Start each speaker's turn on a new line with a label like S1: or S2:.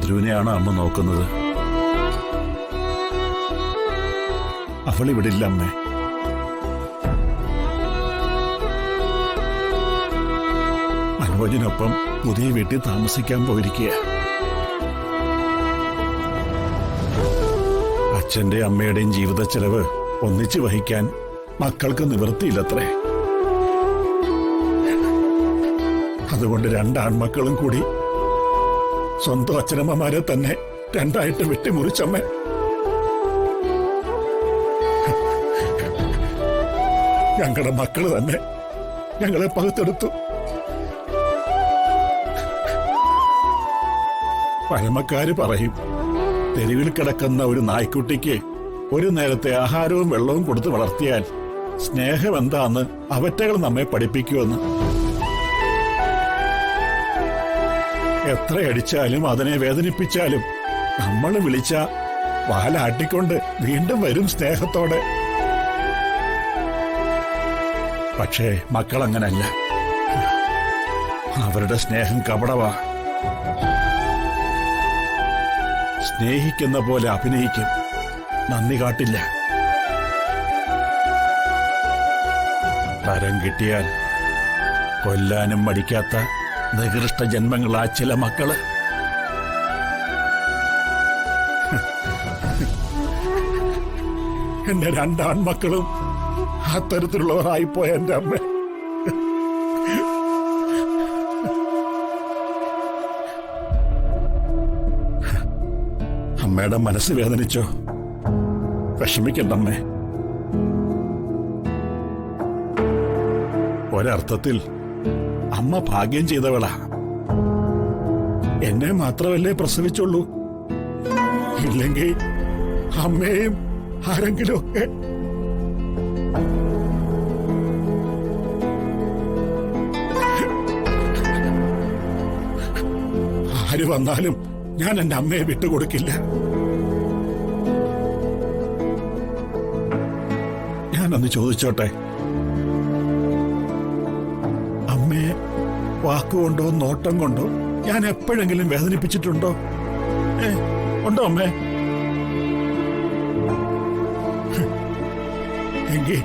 S1: ചന്ദ്രുവിനെയാണ് അമ്മ നോക്കുന്നത്. അവളിവിടെ ഇല്ല അമ്മേ. മനോജിനൊപ്പം പുതിയ വീട്ടിൽ താമസിക്കാൻ പോയിരിക്കുക. അച്ഛന്റെ അമ്മയുടെയും ജീവിത ചെലവ് ഒന്നിച്ചു വഹിക്കാൻ മക്കൾക്ക് നിവൃത്തിയില്ലത്രേ. അതുകൊണ്ട് രണ്ടാൺമക്കളും കൂടി സ്വന്തം അച്ഛനമ്മമാരെ തന്നെ രണ്ടായിട്ട് വെട്ടിമുറിച്ചമ്മ. ഞങ്ങളുടെ മക്കള് തന്നെ ഞങ്ങളെ പകുത്തെടുത്തു. പഴമക്കാര് പറയും, തെരുവിൽ കിടക്കുന്ന ഒരു നായ്ക്കുട്ടിക്ക് ഒരു നേരത്തെ ആഹാരവും വെള്ളവും കൊടുത്ത് വളർത്തിയാൽ സ്നേഹം എന്താന്ന് അവറ്റകൾ നമ്മെ പഠിപ്പിക്കുമെന്ന്. എത്ര അടിച്ചാലും അതിനെ വേദനിപ്പിച്ചാലും നമ്മൾ വിളിച്ച വാലാട്ടിക്കൊണ്ട് വീണ്ടും വരും സ്നേഹത്തോടെ. പക്ഷേ മക്കളങ്ങനല്ല. അവരുടെ സ്നേഹം കപടവാ. സ്നേഹിക്കുന്ന പോലെ അഭിനയിക്കും, നന്ദി കാട്ടില്ല. തരം കിട്ടിയാൽ കൊല്ലാനും മടിക്കാത്ത നികൃഷ്ട ജന്മങ്ങളാ ചില മക്കള്. എന്റെ രണ്ടാൺമക്കളും അത്തരത്തിലുള്ളവരായിപ്പോയ എന്റെ അമ്മ. അമ്മയുടെ മനസ്സ് വേദനിച്ചോ? വിഷമിക്കണ്ടമ്മേ. ഒരർത്ഥത്തിൽ അമ്മ ഭാഗ്യം ചെയ്തവളാ. എന്നെ മാത്രമല്ലേ പ്രസവിച്ചുള്ളൂ. ഇല്ലെങ്കിൽ അമ്മയും ആരെങ്കിലും ഒക്കെ. ആര് വന്നാലും ഞാൻ എന്റെ അമ്മയെ വിട്ടുകൊടുക്കില്ല. ഞാനൊന്ന് ചോദിച്ചോട്ടെ, അമ്മയെ വാക്കുകൊണ്ടോ നോട്ടം കൊണ്ടോ ഞാൻ എപ്പോഴെങ്കിലും വേദനിപ്പിച്ചിട്ടുണ്ടോ? ഉണ്ടോ അമ്മേ? എങ്കിൽ